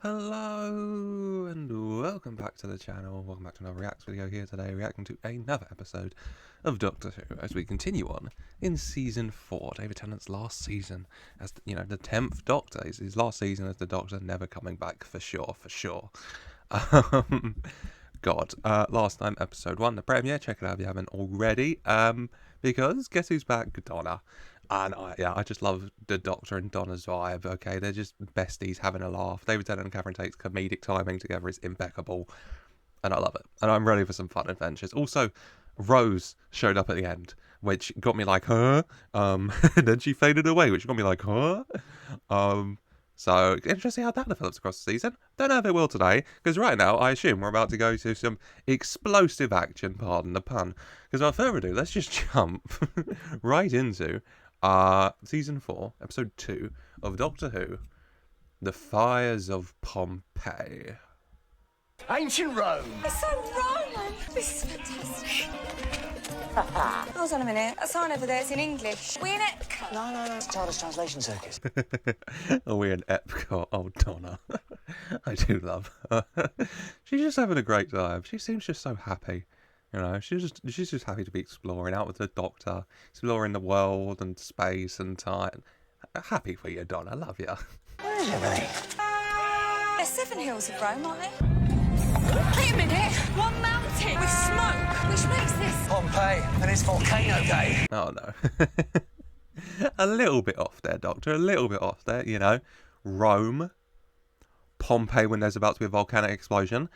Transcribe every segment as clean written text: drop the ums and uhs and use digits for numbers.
Hello and welcome back to the channel. Welcome back to another Reacts video here today, reacting to another episode of Doctor Who as we continue on in season 4, David Tennant's last season as the 10th Doctor. His last season as the Doctor, never coming back for sure. God, last time episode 1, the premiere. Check it out if you haven't already. Because guess who's back? Donna. And I just love the Doctor and Donna's vibe, okay? They're just besties having a laugh. David Tennant and Catherine Tate's comedic timing together is impeccable. And I love it. And I'm ready for some fun adventures. Also, Rose showed up at the end, which got me like, huh? And then she faded away, which got me like, huh? So, interesting how that develops across the season. Don't know if it will today, because right now, I assume we're about to go to some explosive action, pardon the pun. Because without further ado, let's just jump right into season 4, episode 2 of Doctor Who, The Fires of Pompeii. Ancient Rome! It's so Roman! This is fantastic. Hold on a minute. That sign over there is in English. We in Epcot? No, it's TARDIS Translation Circus. Are we in Epcot? Oh, Donna. I do love her. She's just having a great time. She seems just so happy. You know, she's just happy to be exploring out with the Doctor, exploring the world and space and time. Happy for you, Donna. I love you. Where is everything? There's 7 hills of Rome, aren't there? Wait a minute! One mountain with smoke! Which makes this? Pompeii, and it's volcano day. Oh, no. A little bit off there, Doctor. A little bit off there, you know. Rome. Pompeii when there's about to be a volcanic explosion.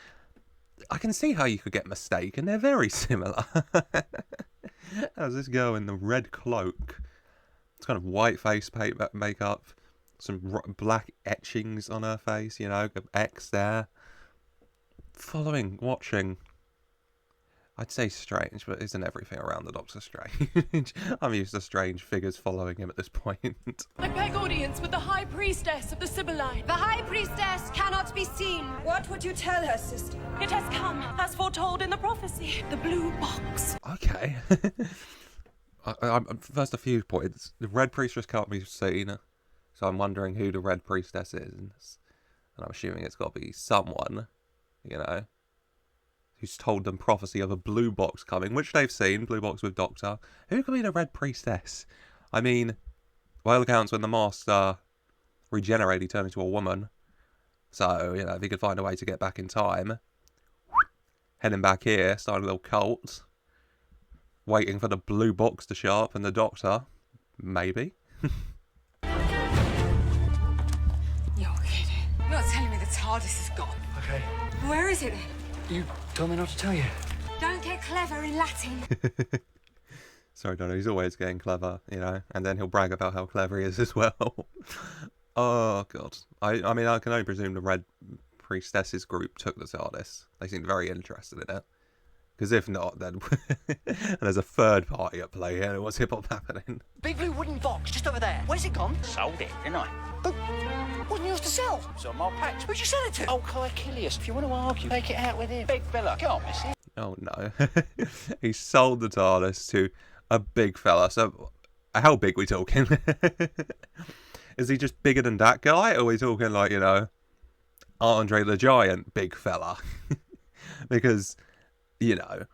I can see how you could get mistaken. They're very similar. How's this girl in the red cloak? It's kind of white face makeup. Some black etchings on her face, you know. X there. Watching. I'd say strange, but isn't everything around the Doctor strange? I'm used to strange figures following him at this point. I beg audience with the High Priestess of the Cybermen. The High Priestess cannot be seen. What would you tell her, sister? It has come, as foretold in the prophecy. The blue box. Okay. First, a few points. The Red Priestess can't be seen, so I'm wondering who the Red Priestess is. And I'm assuming it's got to be someone, you know, who's told them prophecy of a blue box coming, which they've seen, blue box with Doctor. Who could be the Red Priestess? I mean, by all accounts, when the Master regenerated, he turned into a woman. So, you know, if he could find a way to get back in time, heading back here, starting a little cult, waiting for the blue box to show up and the Doctor, maybe. You're kidding. You're not telling me the TARDIS is gone. Okay. Where is it then? You told me not to tell you. Don't get clever in Latin. Sorry, Donna, he's always getting clever, you know, and then he'll brag about how clever he is as well. Oh, God. I mean, I can only presume the Red Priestesses group took the TARDIS. They seemed very interested in it. Because if not, then there's a third party at play here. What's hip-hop happening? Big blue wooden box just over there. Where's it gone? Sold it, didn't I? But wasn't yours to sell? It's on my patch. Who'd you sell it to? Oh, Caecilius. If you want to argue, take it out with him. Big fella. Can't miss it. Oh, no. He sold the TARDIS to a big fella. So, how big we talking? Is he just bigger than that guy? Or are we talking like, you know, Andre the Giant big fella? Because, you know,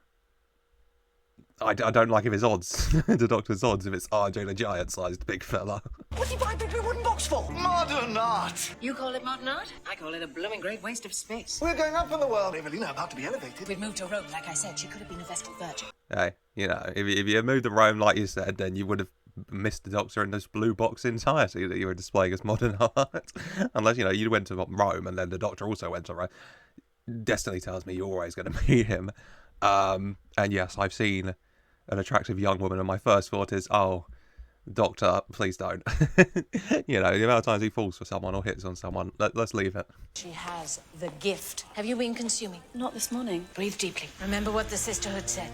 I don't like if it's odds. The Doctor's odds if it's Andre the Giant sized big fella. What's he buying big blue wooden box for? Modern art. You call it modern art? I call it a blooming great waste of space. We're going up in the world, Evelina, about to be elevated. We've moved to Rome, like I said. She could have been a Vestal Virgin. Hey, you know, if you had moved to Rome like you said, then you would have missed the Doctor in this blue box entirety that you were displaying as modern art. Unless, you know, you went to Rome and then the Doctor also went to Rome. Destiny tells me you're always going to meet him. And yes, I've seen an attractive young woman, and my first thought is, oh, Doctor, please don't. You know, the amount of times he falls for someone or hits on someone, let's leave it. She has the gift. Have you been consuming? Not this morning. Breathe deeply. Remember what the sisterhood said.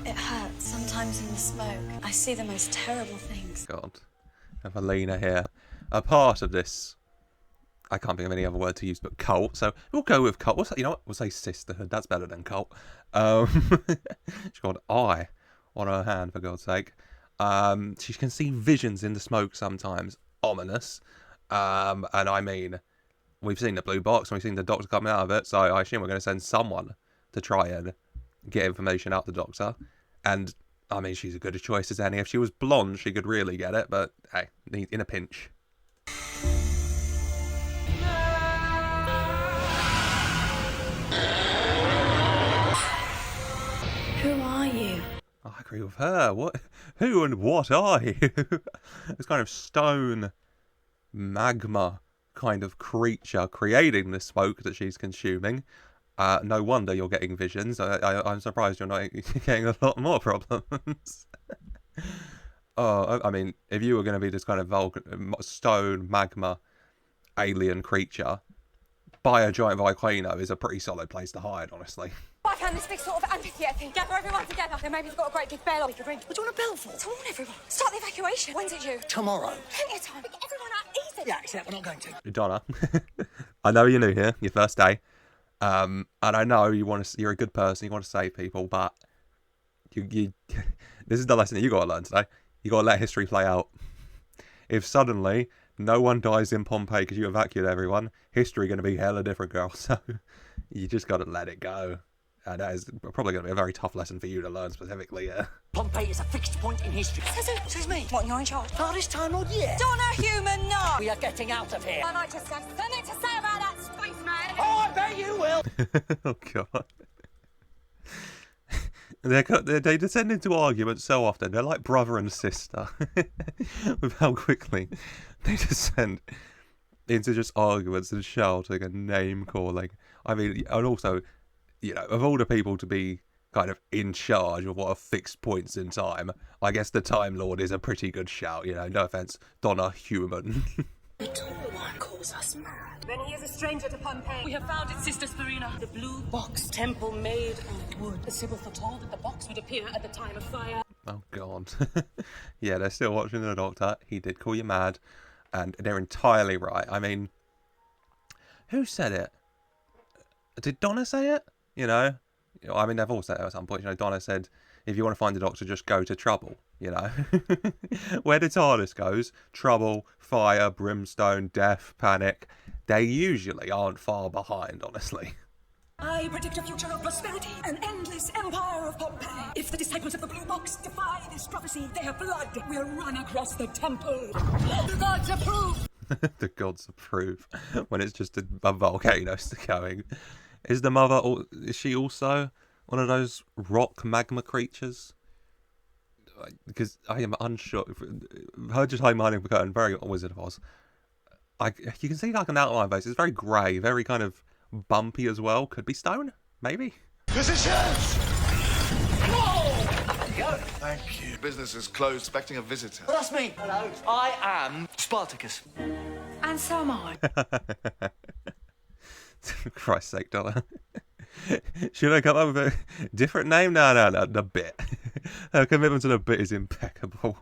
It hurts. Sometimes in the smoke, I see the most terrible things. God. Evelina here. A part of this, I can't think of any other word to use but cult, so we'll go with cult. You know what? We'll say sisterhood. That's better than cult. She's got an eye on her hand, for God's sake. She can see visions in the smoke sometimes. Ominous. And I mean, we've seen the blue box and we've seen the Doctor coming out of it, so I assume we're going to send someone to try and get information out the Doctor. And I mean, she's as good a choice as any. If she was blonde, she could really get it, but hey, in a pinch. Who are you? I agree with her. Who and what are you? This kind of stone magma kind of creature creating the smoke that she's consuming. No wonder you're getting visions. I'm surprised you're not getting a lot more problems. Oh, I mean, if you were going to be this kind of stone magma alien creature, by a giant volcano is a pretty solid place to hide, honestly. I found this big sort of amphitheatre thing. Gather everyone together. Then maybe we've got a great big bell we could ring. What do you want a bell for? To warn everyone. Start the evacuation. When's it due? Tomorrow. Plenty of time. Get everyone out easy. Yeah, except we're not going to. Donna, I know you're new here, your first day, and I know you're a good person, you want to save people, but you this is the lesson that you got to learn today. You got to let history play out. If suddenly no one dies in Pompeii because you evacuated everyone, history going to be hella different, girl. So you just got to let it go. And that is probably going to be a very tough lesson for you to learn specifically, yeah. Pompeii is a fixed point in history. Says me. What, you're in charge? Hardest time Lord, yeah. Donna Human, no! We are getting out of here. I'd like to have something to say about that spaceman. Oh, I bet you will. Oh, God. They descend into arguments so often. They're like brother and sister with how quickly they descend into just arguments and shouting and name calling. I mean, and also, you know, of all the people to be kind of in charge of what are fixed points in time, I guess the Time Lord is a pretty good shout, you know. No offense, Donna Human. The tall one calls us mad. Then he is a stranger to Pompeii. We have found it, Sister Spirina. The blue box temple made of wood. The Sibyl foretold that the box would appear at the time of fire. Oh, God. Yeah, they're still watching the Doctor. He did call you mad, and they're entirely right. I mean, who said it? Did Donna say it? You know, I mean, they've all said it at some point. You know, Donna said, if you want to find the Doctor, just go to trouble, you know. Where the TARDIS goes, trouble, fire, brimstone, death, panic, they usually aren't far behind, honestly. I predict a future of prosperity, an endless empire of Pompeii. If the disciples of the blue box defy this prophecy, their blood will run across the temple. The gods approve. The gods approve when it's just a volcano going. Is the mother, is she also one of those rock magma creatures? Because I am unsure. Her just hiding the curtain, very Wizard of Oz. You can see like an outline base. It's very grey, very kind of bumpy as well. Could be stone, maybe. Physicians! Go. Thank you. Business is closed, expecting a visitor. Well, that's me. Hello. I am Spartacus. And so am I. For Christ's sake, Donna. Should I come up with a different name? No, the bit. Her commitment to the bit is impeccable.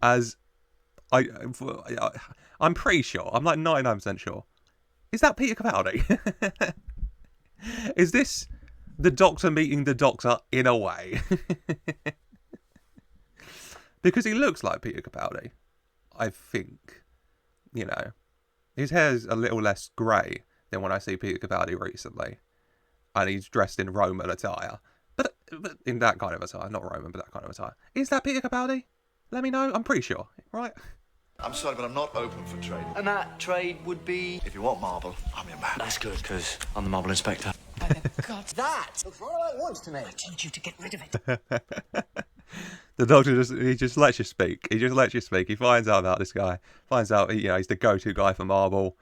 As I'm pretty sure, I'm like 99% sure. Is that Peter Capaldi? Is this the Doctor meeting the Doctor in a way? Because he looks like Peter Capaldi, I think. You know, his hair's a little less grey than when I see Peter Capaldi recently. And he's dressed in Roman attire. But in that kind of attire, not Roman, but that kind of attire. Is that Peter Capaldi? Let me know. I'm pretty sure, right? I'm sorry, but I'm not open for trade. And that trade would be... If you want marble, I'm your man. That's good, because I'm the marble inspector. Oh, God. That looks right like once to me. I told you to get rid of it. The Doctor just lets you speak. He just lets you speak. He finds out about this guy. Finds out, you know, he's the go-to guy for marble.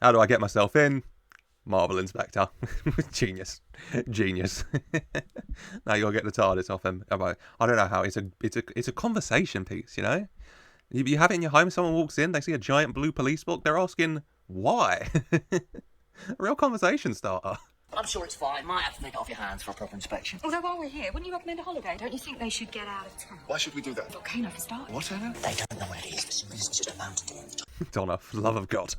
How do I get myself in? Marble inspector. Genius. Now you gotta get the TARDIS off him. I don't know how. It's a conversation piece, you know? You have it in your home, someone walks in, they see a giant blue police book, they're asking why. A real conversation starter. I'm sure it's fine. Might have to take it off your hands for a proper inspection. Although while we're here, wouldn't you recommend a holiday? Don't you think they should get out of town? Why should we do that? Volcano for starters. What, Anna? They don't know what it is. For some reason, it's just a mountain to them. Donna, for the love of God.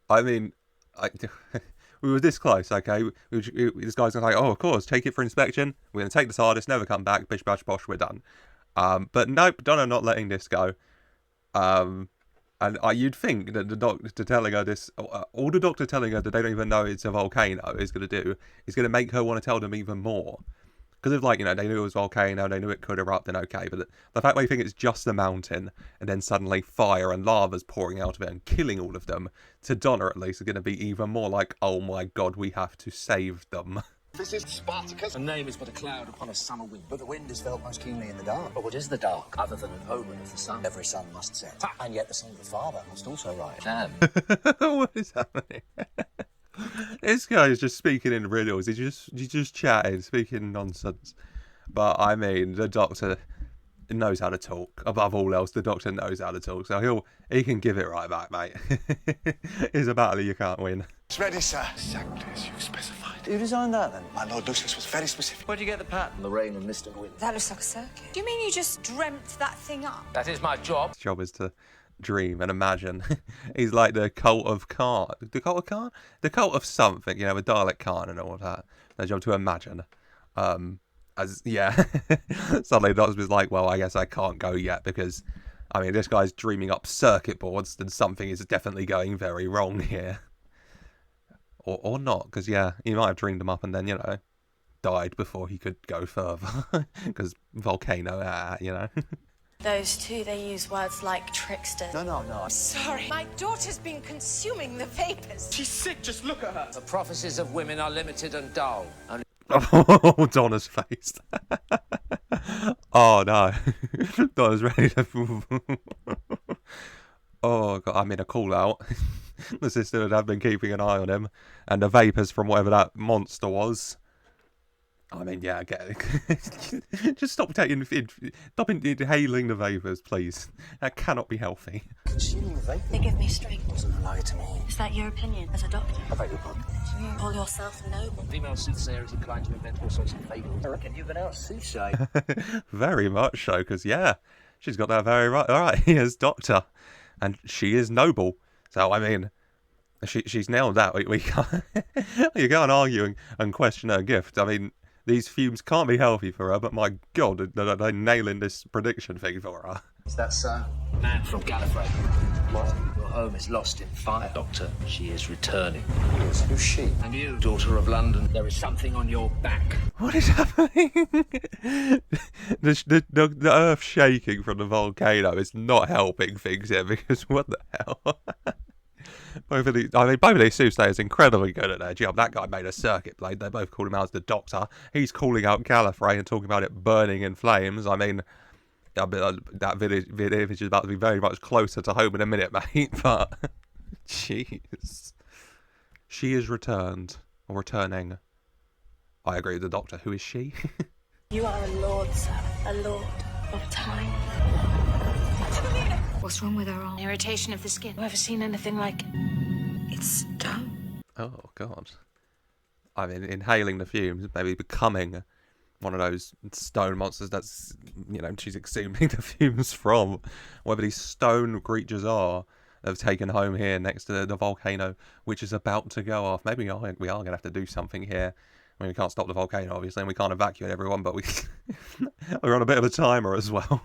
I mean, we were this close, okay? This guy's going to say, oh, of course, take it for inspection. We're going to take the TARDIS, never come back, bish, bash, bosh, we're done. But nope, Donna not letting this go. And you'd think that the doctor telling her this, all the doctor telling her that they don't even know it's a volcano is going to do, is going to make her want to tell them even more. Because if, like, you know, they knew it was a volcano, they knew it could erupt, then okay. But the fact they think it's just a mountain, and then suddenly fire and lava's pouring out of it and killing all of them, to Donna at least, is going to be even more like, oh my god, we have to save them. This is Spartacus. A name is but a cloud upon a summer wind. But the wind is felt most keenly in the dark. But what is the dark, other than an omen of the sun? Every sun must set. And yet the sun of the Father must also rise. Damn. What is happening? This guy is just speaking in riddles. He's just chatting, speaking nonsense. But I mean, the Doctor knows how to talk. Above all else, the Doctor knows how to talk. So he can give it right back, mate. It's a battle you can't win. It's ready, sir. Exactly as you've specified. Who designed that then? My Lord Lucius was very specific. Where'd you get the pattern? The rain and mist and wind. That looks like a circuit. Do you mean you just dreamt that thing up? That is my job. His job is to dream and imagine. He's like the cult of Khan. The cult of Khan? The cult of something, you know, with Dalek Khan and all of that. Their job to imagine. Suddenly the Doctor was like, well, I guess I can't go yet because, I mean, this guy's dreaming up circuit boards, then something is definitely going very wrong here. Or not, because, yeah, he might have dreamed them up and then, you know, died before he could go further. Because volcano, you know. Those two, they use words like tricksters. No. Sorry. My daughter's been consuming the vapors. She's sick, just look at her. The prophecies of women are limited and dull. Only Oh, Donna's face. Oh, no. Donna's ready to... Oh, God, I mean, a call out. The sister would have been keeping an eye on him. And the vapours from whatever that monster was. I mean, yeah, I get it. Just stop inhaling the vapours, please. That cannot be healthy. consuming the vapor. They give me strength. Wasn't a lie to me. Is that your opinion as a doctor? I beg your pardon. Do you call yourself noble? Female soothsayer is inclined to invent all sorts of fables. I reckon you've been out soothsaying. Very much so, because, yeah, she's got that very right. All right, he is Doctor. And she is noble. So, I mean, she's nailed that. We can't, you can't argue and question her gift. I mean, these fumes can't be healthy for her, but my God, they're nailing this prediction thing for her. Is that so? Man from Gallifrey. What? Your home is lost in fire. Doctor, she is returning. Yes, who's she? And you, daughter of London, there is something on your back. What is happening? The earth shaking from the volcano is not helping things here, because what the hell? Both of these soothsayers are incredibly good at their job. That guy made a circuit blade. They both called him out as the Doctor. He's calling out Gallifrey and talking about it burning in flames. I mean, that village is about to be very much closer to home in a minute, mate. But, jeez. She is returned. Or returning. I agree with the Doctor. Who is she? You are a lord, sir. A lord of time. What's wrong with her arm? Irritation of the skin. Have you ever seen anything like it? It's stone. Oh, God. I mean, inhaling the fumes, maybe becoming one of those stone monsters that's, you know, she's exhuming the fumes from. Whatever these stone creatures are that have taken home here next to the volcano, which is about to go off. Maybe we are going to have to do something here. I mean, we can't stop the volcano, obviously, and we can't evacuate everyone, but we're on a bit of a timer as well.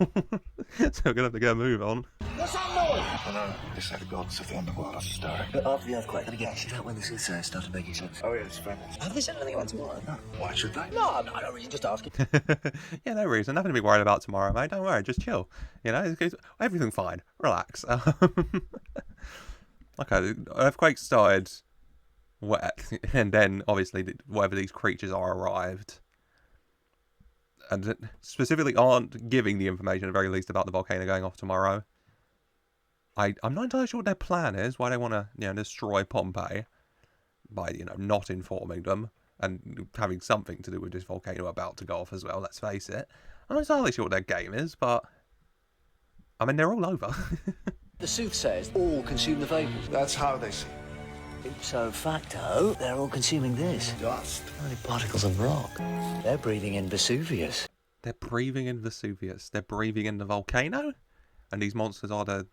So we're going to have to get a move on. What's that noise? I know. It's like the gods of the underworld are stirring. But after the earthquake, and again, is that when the soothsayer started making sense? Oh, yeah, it's famous. Have they said anything about tomorrow? No. Why should they? No, I don't reason, just asking. Yeah, no reason. Nothing to be worried about tomorrow, mate. Don't worry, just chill. You know, everything's fine. Relax. Okay, the earthquake started wet, and then obviously whatever these creatures are arrived, and specifically aren't giving the information at the very least about the volcano going off tomorrow. I'm not entirely sure what their plan is, why they want to, you know, destroy Pompeii by, you know, not informing them and having something to do with this volcano about to go off as well. Let's face it. I'm not entirely sure what their game is, but I mean, they're all over. The soothsayers all consume the vapors. That's how they see. Ipso facto, they're all consuming this. Dust. Only particles of rock. They're breathing in Vesuvius. They're breathing in Vesuvius. They're breathing in the volcano. And these monsters are the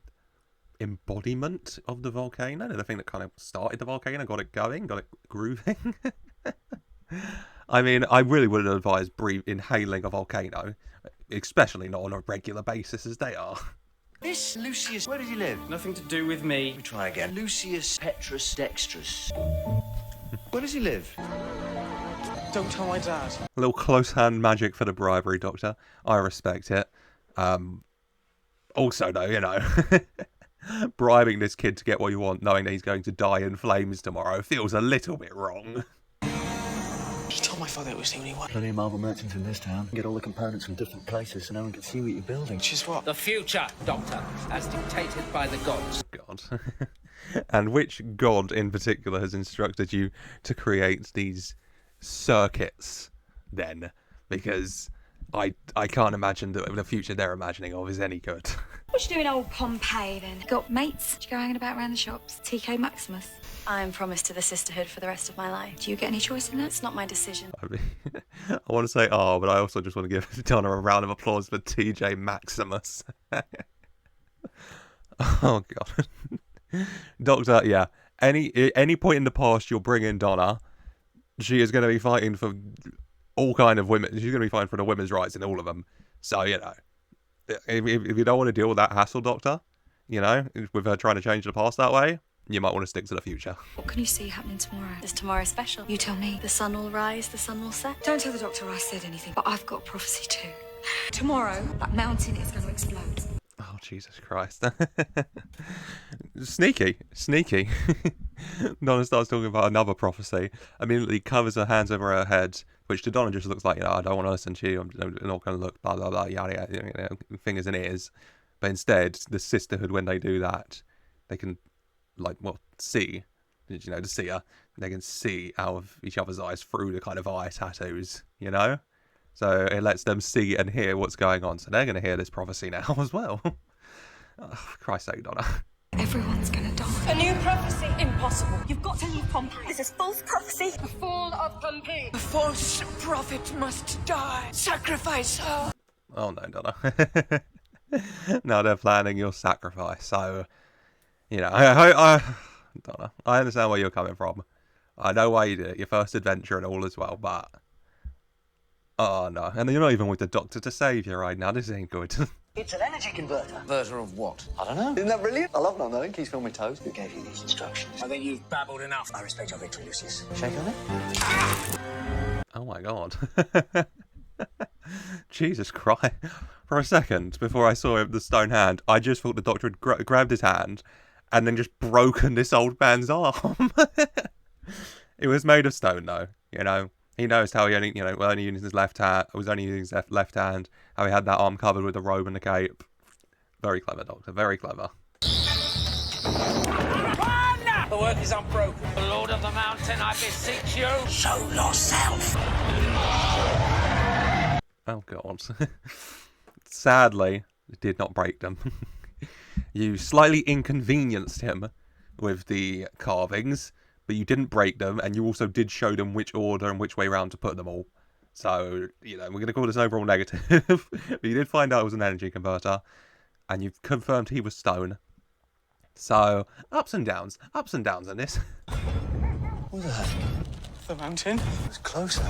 embodiment of the volcano. They're the thing that kind of started the volcano, got it going, got it grooving. I mean, I really wouldn't advise inhaling a volcano, especially not on a regular basis as they are. This Lucius, where does he live? Nothing to do with me. Let me try again. Lucius Petrus Dextrus. Where does he live? Don't tell my dad. A little close hand magic for the bribery, Doctor. I respect it. Also, though, you know, bribing this kid to get what you want, knowing that he's going to die in flames tomorrow, feels a little bit wrong. Just tell my father it was the only one. Plenty of marble merchants in this town. Get all the components from different places so no one can see what you're building. Which is what? The future, Doctor, as dictated by the gods. God. And which god in particular has instructed you to create these circuits, then? Because I can't imagine that the future they're imagining of is any good. What you doing, old Pompeii, then? Got mates? Do you go hanging about around the shops? TK Maximus? I'm promised to the sisterhood for the rest of my life. Do you get any choice in that? It's not my decision. I mean, I want to say but I also just want to give Donna a round of applause for TJ Maximus. Oh god. Doctor, yeah. Any point in the past you'll bring in Donna, she is going to be fighting for all kind of women. She's going to be fighting for the women's rights in all of them. So, you know, if you don't want to deal with that hassle, Doctor, you know, with her trying to change the past that way, you might want to stick to the future. What can you see happening tomorrow? Is tomorrow special? You tell me. The sun will rise, the sun will set. Don't tell the Doctor I said anything, but I've got a prophecy too. Tomorrow, that mountain is going to explode. Oh, Jesus Christ. Sneaky. Donna starts talking about another prophecy, immediately covers her hands over her head, which to Donna just looks like, you know, I don't want to listen to you, I'm not going to look, blah, blah, blah, yada, yada, you know, fingers and ears. But instead, the sisterhood, when they do that, they can, like, well, see, you know, the seer, they can see out of each other's eyes through the kind of eye tattoos, you know? So it lets them see and hear what's going on. So they're going to hear this prophecy now as well. Oh, Christ's sake, Donna. Everyone's going to die. A new prophecy. Impossible. You've got to leave Pompeii. This is false prophecy. The fall of Pompeii. The false prophet must die. Sacrifice her. Oh no, Donna. Now they're planning your sacrifice. So, you know, Donna, I understand where you're coming from. I know why you did it. Your first adventure and all as well, but... Oh no, and you're not even with the Doctor to save you right now. This ain't good. It's an energy converter. Converter of what? I don't know. Isn't that brilliant? I love not knowing. Keeps me on my toes. Who gave you these instructions? I think you've babbled enough. I respect your victory, Lucius. Shake on it. Oh my god. Jesus Christ. For a second, before I saw the stone hand, I just thought the Doctor had grabbed his hand and then just broken this old man's arm. It was made of stone, though, you know. He knows how he only, you know, only using his left hand, was only using his left hand, how he had that arm covered with the robe and the cape. Very clever, Doctor, very clever. Run! The work is unbroken. The Lord of the Mountain, I beseech you. Show yourself. Oh, God. Sadly, it did not break them. You slightly inconvenienced him with the carvings, but you didn't break them, and you also did show them which order and which way round to put them all. So, you know, we're going to call this an overall negative. But you did find out it was an energy converter, and you've confirmed he was stone. So, ups and downs in this. What was that? The mountain? It's closer.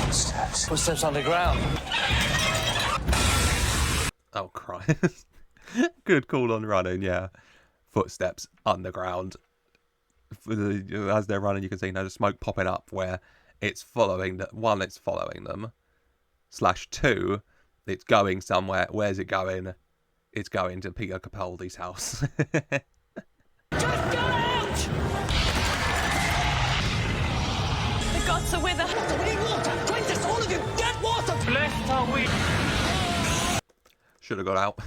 Footsteps. Footsteps underground. Oh, Christ. Good call on running, yeah. Footsteps underground. As they're running, you can see, you know, the smoke popping up where it's following one, it's following them. /2, it's going somewhere. Where's it going? It's going to Peter Capaldi's house. Just go out! The gods are with us. We need water. Drink this, all of you. Get water. Blessed are we. Should have got out.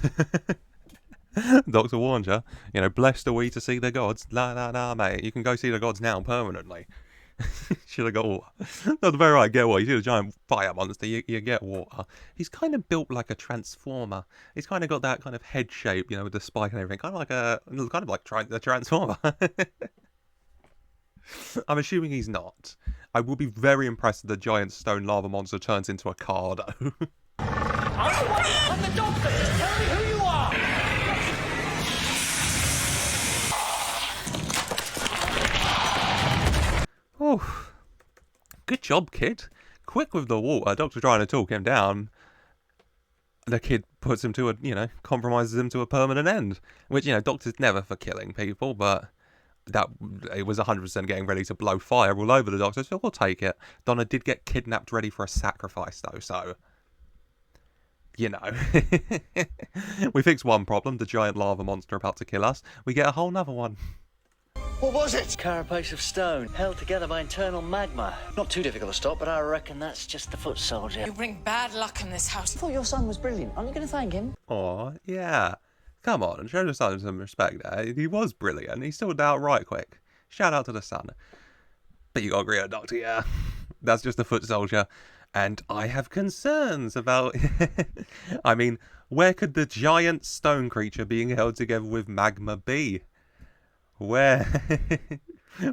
Doctor warned you. You know, blessed are we to see the gods. La, mate. You can go see the gods now permanently. Should have got water. Not very right, get water. You see the giant fire monster, you get water. He's kind of built like a transformer. He's kind of got that kind of head shape, you know, with the spike and everything. Kind of like the transformer. I'm assuming he's not. I will be very impressed if the giant stone lava monster turns into a car, though. I'm the Doctor. Just tell me who you are. Oh, good job, kid. Quick with the water. Doctor trying to talk him down. the kid puts him to a, compromises him to a permanent end. Which, Doctor's never for killing people, but that it was 100% getting ready to blow fire all over the Doctor, so we'll take it. Donna did get kidnapped ready for a sacrifice, though, so... we fix one problem, the giant lava monster about to kill us. We get a whole nother one. What was it? Carapace of stone, held together by internal magma. Not too difficult to stop, but I reckon that's just the foot soldier. You bring bad luck in this house. I thought your son was brilliant. Aren't you going to thank him? Aw, yeah. Come on, show the son some respect there. He was brilliant. He sorted out right quick. Shout out to the son. But you got to agree with Doctor, yeah. That's just the foot soldier. And I have concerns about... I mean, where could the giant stone creature being held together with magma be? Where?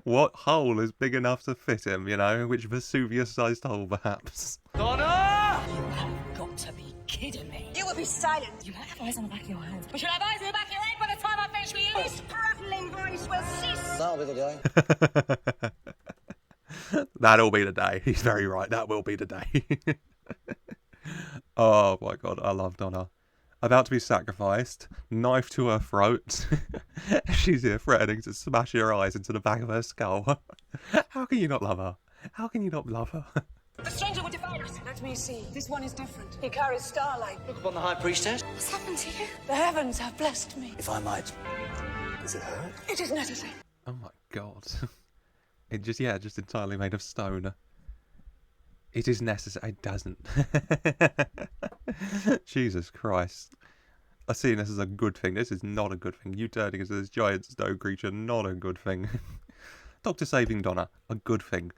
What hole is big enough to fit him, Which Vesuvius-sized hole, perhaps? Donna! You have got to be kidding me. You will be silent. You might have eyes on the back of your hands. We should have eyes on the back of your head by the time I finish with you. This prattling voice will cease. That'll be the day. That'll be the day. He's very right. That will be the day. Oh my god, I love Donna. About to be sacrificed, knife to her throat. She's here threatening to smash her eyes into the back of her skull. How can you not love her? How can you not love her? The stranger will devour us. Let me see. This one is different. He carries starlight. Look upon the High Priestess. What's happened to you? The heavens have blessed me. If I might. Does it hurt? It is necessary. Oh my god. It just entirely made of stone. It is necessary. It doesn't. Jesus Christ. I see this as a good thing. This is not a good thing. You turning into this giant stone creature, not a good thing. Doctor saving Donna, a good thing.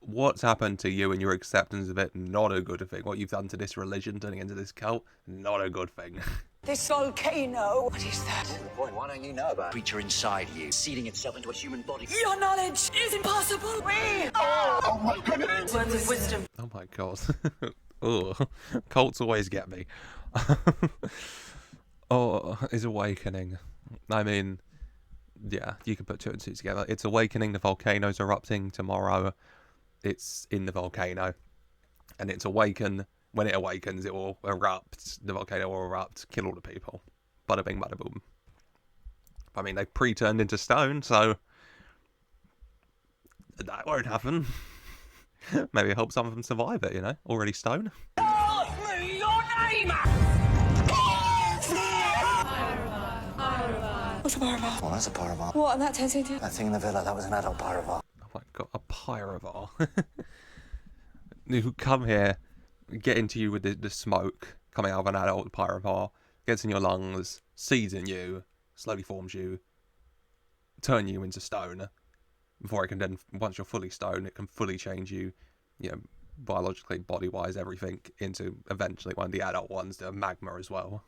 What's happened to you and your acceptance of it, not a good thing. What you've done to this religion, turning into this cult, not a good thing. This volcano. What is that? To the point, why don't you know about it? Creature inside you, seeding itself into a human body. Your knowledge is impossible. We Oh my goodness! words of wisdom. Oh my god. Ugh. Cults always get me. Oh, it's awakening. I mean, yeah, you can put two and two together. It's awakening, the volcano's erupting tomorrow. It's in the volcano. And it's awaken. When it awakens, it will erupt. The volcano will erupt, kill all the people. Bada bing, bada boom. I mean, they pre-turned into stone, so that won't happen. Maybe help some of them survive it, already stone. Tell me your name! What's a Pyrovile? Well, that's a Pyrovile. What, and that turns into? That thing in the villa, that was an adult Pyrovile. Oh my god, a Pyrovile. You come here, get into you with the smoke coming out of an adult Pyrovile, gets in your lungs, seeds in you, slowly forms you, turn you into stone. Before it can then, once you're fully stone, it can fully change you, biologically, body-wise, everything, into eventually one of the adult ones, the magma as well.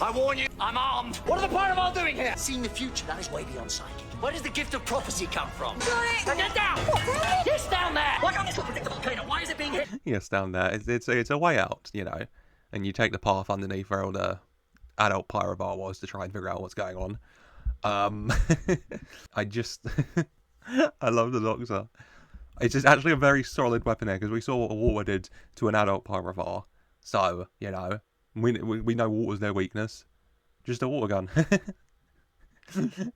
I warn you, I'm armed. What are the Pyrovile doing here? Seeing the future, that is way beyond psychic. Where does the gift of prophecy come from? Now get down! Yes, down there! Why can't this protect the volcano? Why is it being hit? Yes, down there. It's a way out, and you take the path underneath where all the adult Pyrovile was to try and figure out what's going on. I just... I love the Doctor. It's just actually a very solid weapon here, because we saw what water did to an adult Pyrovile. So, we know water's their weakness. Just a water gun.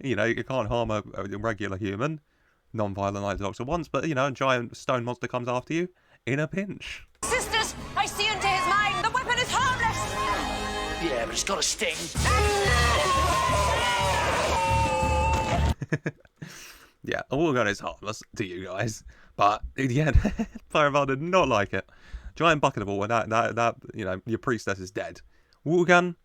You can't harm a regular human. Non-violent like the Doctor wants, but, a giant stone monster comes after you in a pinch. Sisters, I see into his mind. The weapon is harmless. Yeah, but it's got a sting. Yeah, a water gun is harmless to you guys, but in the end, Pyrovile did not like it. Giant bucket of water, that your priestess is dead. Water gun,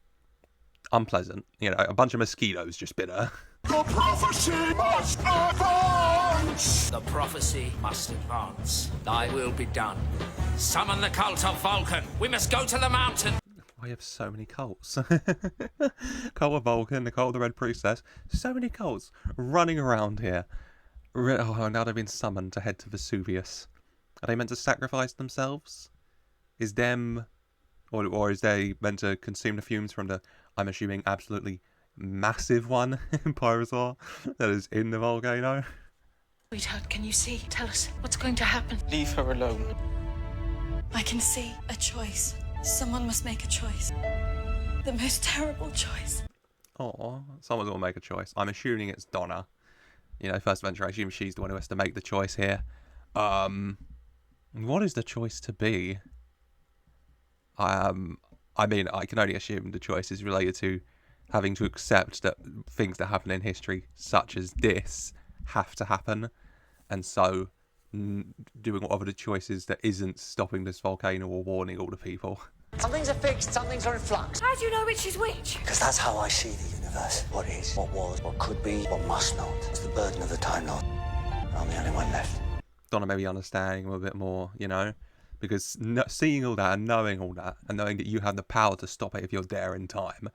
unpleasant. A bunch of mosquitoes just bit her. The prophecy must advance! The prophecy must advance. Thy will be done. Summon the cult of Vulcan. We must go to the mountain. Why have so many cults? Cult of Vulcan, the cult of the Red Priestess. So many cults running around here. Oh, now they've been summoned to head to Vesuvius. Are they meant to sacrifice themselves? Is them... Or is they meant to consume the fumes from the, I'm assuming, absolutely massive one in Pyrovile that is in the volcano? Sweetheart, can you see? Tell us what's going to happen. Leave her alone. I can see a choice. Someone must make a choice. The most terrible choice. Oh, someone's got to make a choice. I'm assuming it's Donna. You know, first adventure, I assume she's the one who has to make the choice here. What is the choice to be? I mean, I can only assume the choice is related to having to accept that things that happen in history, such as this, have to happen. And so, doing whatever the choice is that isn't stopping this volcano or warning all the people. Some things are fixed, some things are in flux. How do you know which is which? Because that's how I see the universe. What is, what was, what could be, what must not. It's the burden of the Time Lord. I'm the only one left. Donna maybe understanding a bit more, you know? Because seeing all that and knowing that you have the power to stop it if you're there in time,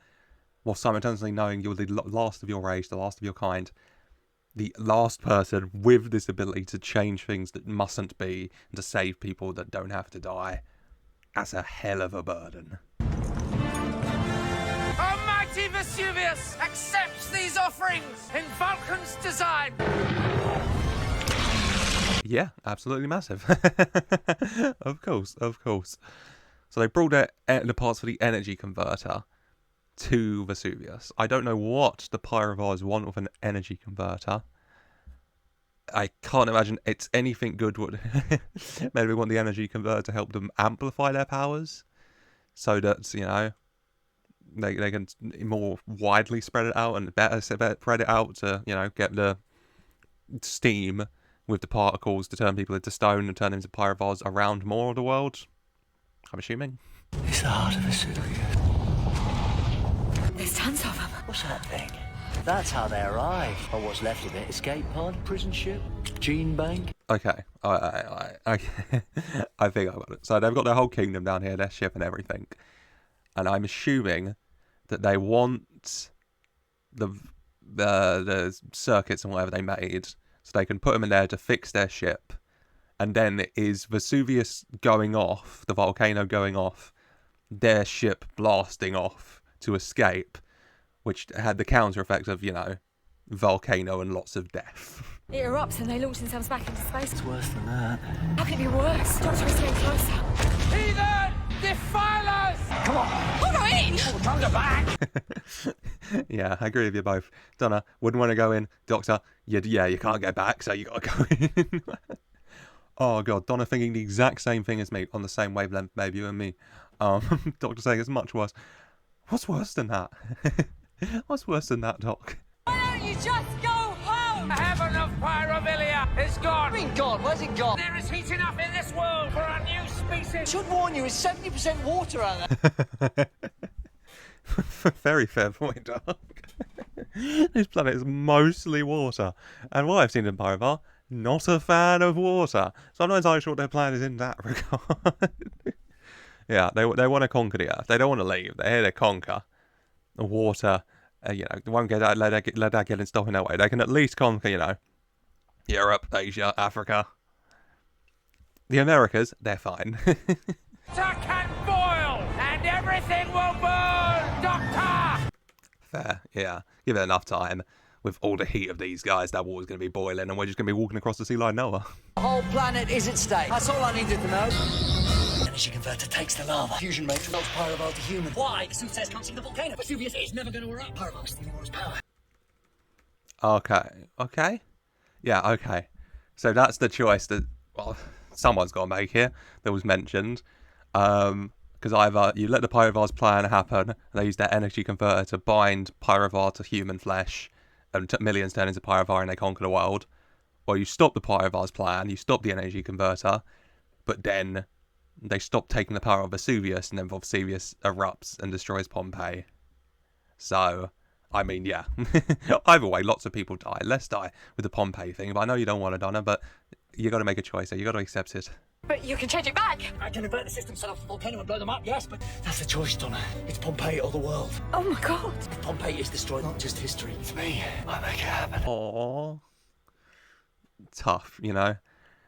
while simultaneously knowing you're the last of your race, the last of your kind, the last person with this ability to change things that mustn't be and to save people that don't have to die, that's a hell of a burden. Almighty Vesuvius accepts these offerings in Vulcan's design. Yeah, absolutely massive. Of course. So they brought the parts for the energy converter to Vesuvius. I don't know what the Pyroviles want with an energy converter. I can't imagine it's anything good. Would maybe we want the energy converter to help them amplify their powers, so that, you know, they can more widely spread it out and better spread it out to, you know, get the steam with the particles to turn people into stone and turn them into pyroviles around more of the world. I'm assuming. It's the heart of Vesuvius. There's tons of them. What's that thing? That's how they arrived. Or what's left of it. Escape pod, prison ship, gene bank. Okay, I think I got it. So they've got their whole kingdom down here, their ship and everything, and I'm assuming that they want the circuits and whatever they made, so they can put them in there to fix their ship, and then is Vesuvius going off, the volcano going off, their ship blasting off to escape, which had the counter effect of, you know, volcano and lots of death. It erupts and they launch themselves back into space. It's worse than that. How can it be worse? Doctor is getting closer. Heathen! Defilers! Come on! Hold on in! Thunder back! Yeah, I agree with you both. Donna wouldn't want to go in. Doctor, you can't get back, so you got to go in. Oh god, Donna thinking the exact same thing as me, on the same wavelength, maybe you and me. Doctor saying it's much worse. What's worse than that? What's worse than that, Doc? Why don't you just go home? The heaven of Pyrovilia is gone. Been gone, where's it gone? There is heat enough in this world for a new species. Should warn you, it's 70% water out there. Very fair point, Doc. This planet is mostly water. And what I've seen in Pyrovile, not a fan of water. So I'm not entirely sure what their plan is in that regard. Yeah, they want to conquer the Earth. They don't want to leave. They're here to conquer. The water, you know, they won't let that get in stopping their way. They can at least conquer, you know, Europe, Asia, Africa. The Americas, they're fine. Tuck and boil, and everything will burn, Doctor! Fair, yeah. Give it enough time. With all the heat of these guys, that water's going to be boiling, and we're just going to be walking across the sea like Noah. The whole planet is at stake. That's all I needed to know. Energy converter takes the lava. Fusion matrix melts Pyrovile to human. Why? The soothsayers can't see the volcano. Vesuvius is never going to erupt. Pyrovile's stealing all his power. Okay. Yeah, okay. So that's the choice that, well, someone's got to make here, that was mentioned. Because either you let the Pyrovile's plan happen, and they use their energy converter to bind Pyrovile to human flesh, and millions turn into Pyrovile and they conquer the world, or you stop the Pyrovile's plan, you stop the energy converter, but then they stop taking the power of Vesuvius, and then Vesuvius erupts and destroys Pompeii. So, I mean, yeah. Either way, lots of people die. Let's die with the Pompeii thing, but I know you don't want to, Donna, but you got to make a choice here. You got to accept it. But you can change it back. I can invert the system, set off the volcano and blow them up, yes, but that's the choice, Donna. It's Pompeii or the world. Oh my god. If Pompeii is destroyed, not just history. It's me. I make it happen. Aww. Tough, you know?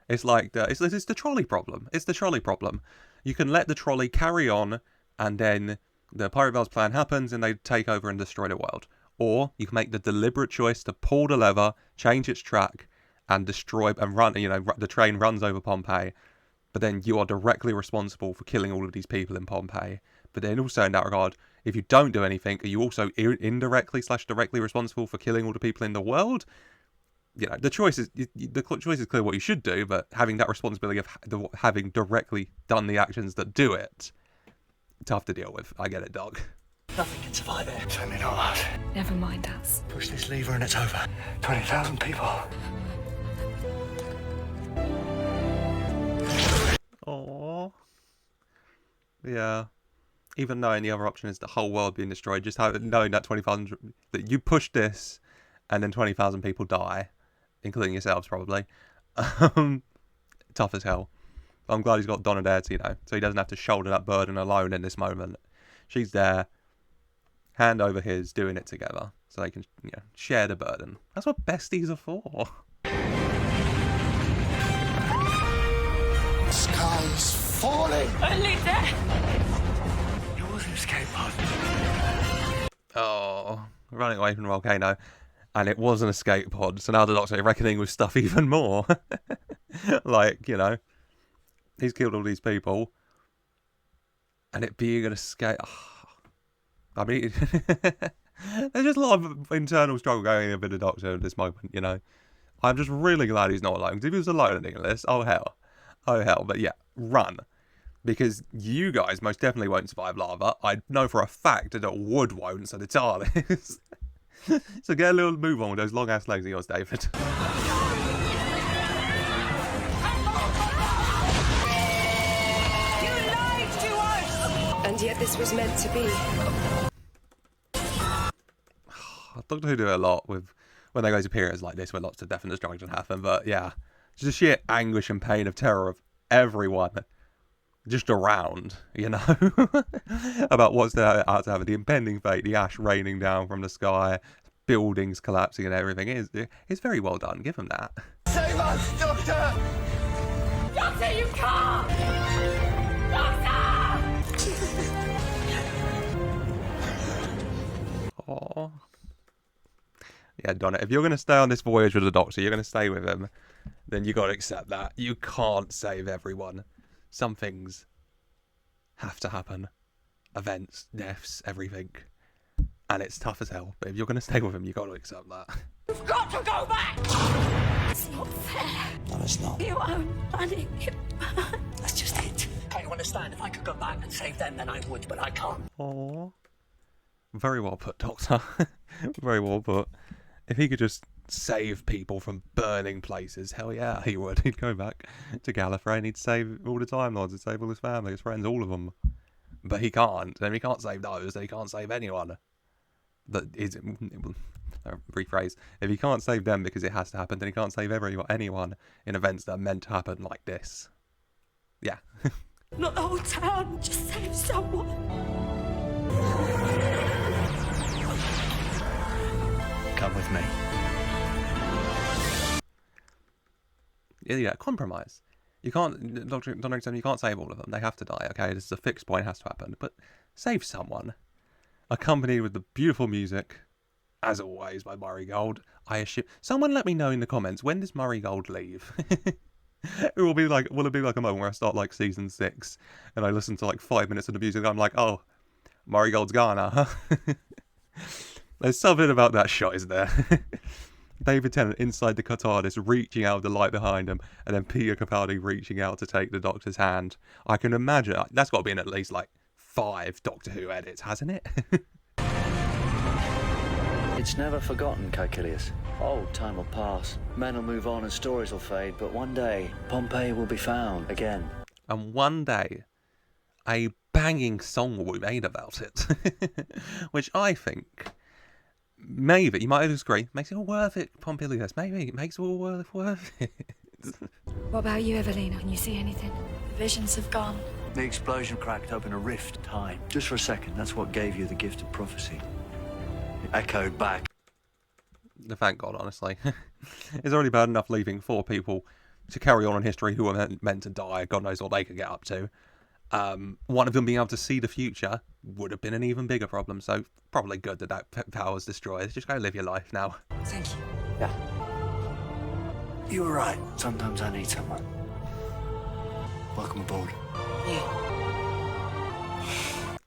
It's like, it's the trolley problem. It's the trolley problem. You can let the trolley carry on, and then the Pyrovile's plan happens, and they take over and destroy the world. Or you can make the deliberate choice to pull the lever, change its track, and destroy, and run, you know, the train runs over Pompeii. but then you are directly responsible for killing all of these people in Pompeii. But then also in that regard, if you don't do anything, are you also indirectly / directly responsible for killing all the people in the world? You know, the choice is clear what you should do, but having that responsibility of having directly done the actions that do it, tough to deal with. I get it, dog. Nothing can survive it. Certainly not us. Never mind us. Push this lever and it's over. 20,000 people. Aww. Yeah. Even knowing the other option is the whole world being destroyed, just knowing that 20,000, that you push this and then 20,000 people die, including yourselves probably. Tough as hell. I'm glad he's got Donna there, you know, so he doesn't have to shoulder that burden alone in this moment. She's there, hand over his, doing it together, so they can, you know, share the burden. That's what besties are for. Sky's falling. Only death. It was an escape pod. Oh, running away from the volcano. And it was an escape pod, so now the Doctor is reckoning with stuff even more. Like, you know, he's killed all these people. And it being an escape... Oh, I mean, there's just a lot of internal struggle going on with the Doctor at this moment, you know. I'm just really glad he's not alone, because if he was alone in this, oh hell. Oh hell, but yeah, run. Because you guys most definitely won't survive lava. I know for a fact that wood won't, so the TARDIS. So get a little move on with those long ass legs of yours, David. You lied to us! And yet this was meant to be. Doctor Who do it a lot with when they go to periods like this where lots of death and destruction happen, but yeah. Just the sheer anguish and pain of terror of everyone just around, you know, about what's out to happen. The impending fate, the ash raining down from the sky, buildings collapsing and everything. It's very well done. Give him that. Save us, Doctor! Doctor, you can't! Doctor! Aww. Yeah, Donna, if you're going to stay on this voyage with the Doctor, you're going to stay with him, then you got to accept that. You can't save everyone. Some things have to happen. Events, deaths, everything. And it's tough as hell. But if you're going to stay with him, you got to accept that. You've got to go back! It's not fair. No, it's not. You own money. It burns. That's just it. Can't you understand? If I could go back and save them, then I would, but I can't. Aww. Very well put, Doctor. Very well put. If he could just save people from burning places, hell yeah, he would. He'd go back to Gallifrey and he'd save all the Time Lords, he'd save all his family, his friends, all of them. But he can't. And he can't save those, then he can't save anyone. That is, rephrase. If he can't save them because it has to happen, then he can't save anyone in events that are meant to happen like this. Yeah. Not the whole town. Just save someone. Come with me. Yeah, compromise. You can't, Doctor, you can't save all of them. They have to die, okay? This is a fixed point, it has to happen. But save someone. Accompanied with the beautiful music, as always, by Murray Gold. I assume. Someone let me know in the comments, when does Murray Gold leave? Will it be like a moment where I start like season 6 and I listen to like 5 minutes of the music and I'm like, oh, Murray Gold's gone, huh? There's something about that shot, isn't there? David Tennant inside the TARDIS, reaching out of the light behind him, and then Peter Capaldi reaching out to take the Doctor's hand. I can imagine that's got to be in at least like 5 Doctor Who edits, hasn't it? It's never forgotten, Caecilius. Oh, time will pass. Men will move on and stories will fade, but one day, Pompeii will be found again. And one day, a banging song will be made about it. Which I think, maybe, you might disagree, makes it all worth it, Pompilius. Maybe it makes it all worth it. What about you, Evelina? Can you see anything? The visions have gone. The explosion cracked open a rift in time. Just for a second, that's what gave you the gift of prophecy. It echoed back. Thank God, honestly. It's already bad enough leaving 4 people to carry on in history who were meant to die. God knows what they could get up to. One of them being able to see the future would have been an even bigger problem. So probably good that power was destroyed. Just go live your life now. Thank you. Yeah. You were right. Sometimes I need someone. Welcome aboard.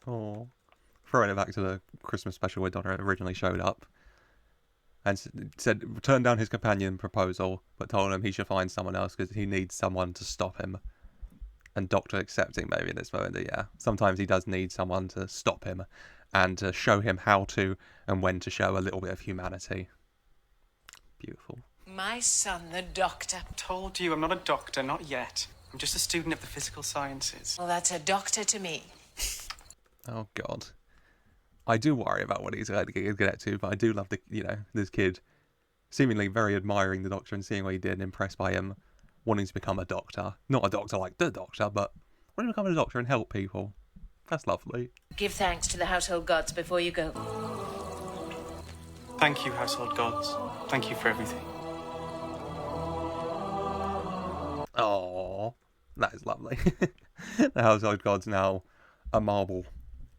Oh, throwing it back to the Christmas special where Donna originally showed up and said turned down his companion proposal, but told him he should find someone else because he needs someone to stop him. And Doctor accepting maybe in this moment that yeah, sometimes he does need someone to stop him and to show him how to and when to show a little bit of humanity. Beautiful. My son, the doctor. Told you, I'm not a doctor, not yet. I'm just a student of the physical sciences. Well, that's a doctor to me. Oh God, I do worry about what he's going to get to, but I do love this kid, seemingly very admiring the Doctor and seeing what he did, and impressed by him wanting to become a doctor. Not a doctor like the Doctor, but wanting to become a doctor and help people. That's lovely. Give thanks to the household gods before you go. Thank you, household gods. Thank you for everything. Oh, that is lovely. The household gods now a marble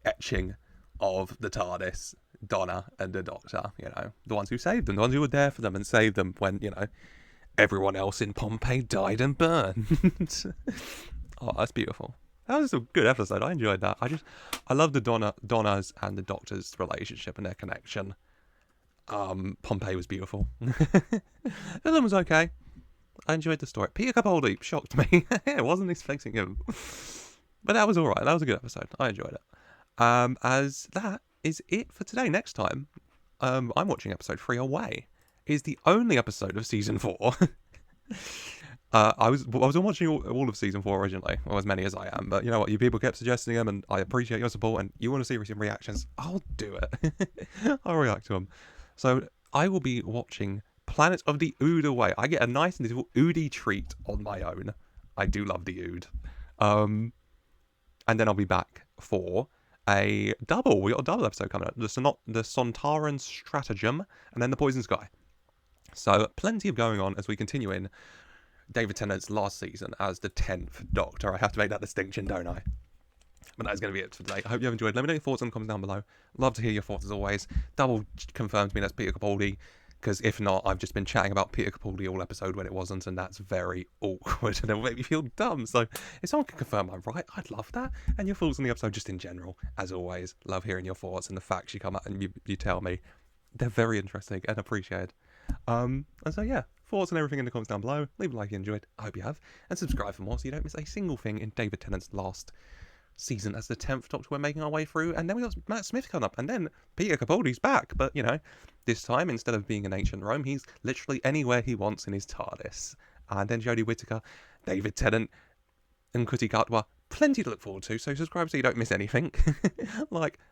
etching of the TARDIS, Donna and the Doctor, the ones who saved them, the ones who were there for them and saved them when, everyone else in Pompeii died and burned. Oh, that's beautiful. That was a good episode. I enjoyed that. I love the Donna's and the Doctor's relationship and their connection. Pompeii was beautiful. The film was okay. I enjoyed the story. Peter Capaldi shocked me. I wasn't expecting him. But that was alright. That was a good episode. I enjoyed it. As that is it for today. Next time, I'm watching episode 3 Away. It is the only episode of season 4. I was watching all of season 4 originally, or as many as I am. But you know what? You people kept suggesting them, and I appreciate your support. And you want to see some reactions? I'll do it. I'll react to them. So I will be watching Planet of the Ood Away. I get a nice little Oodie treat on my own. I do love the Ood. And then I'll be back for a double. We got a double episode coming up. The Sontaran Stratagem, and then the Poison Sky. So plenty of going on as we continue in David Tennant's last season as the 10th Doctor. I have to make that distinction, don't I? But that is going to be it for today. I hope you have enjoyed. Let me know your thoughts in the comments down below. Love to hear your thoughts as always. Double confirmed to me that's Peter Capaldi. Because if not, I've just been chatting about Peter Capaldi all episode when it wasn't, and that's very awkward, and it'll make me feel dumb. So if someone can confirm I'm right, I'd love that. And your thoughts on the episode just in general, as always. Love hearing your thoughts and the facts you come out and you tell me. They're very interesting and appreciated. And so yeah, thoughts and everything in the comments down below. Leave a like if you enjoyed. I hope you have. And subscribe for more so you don't miss a single thing in David Tennant's last season as the 10th Doctor we're making our way through. And then we got Matt Smith coming up, and then Peter Capaldi's back, but this time instead of being in ancient Rome, he's literally anywhere he wants in his TARDIS. And then Jodie Whittaker, David Tennant, and Ncuti Gatwa, plenty to look forward to, so subscribe so you don't miss anything.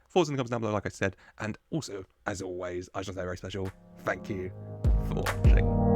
Thoughts in the comments down below, like I said, and also as always I just say very special thank you for watching.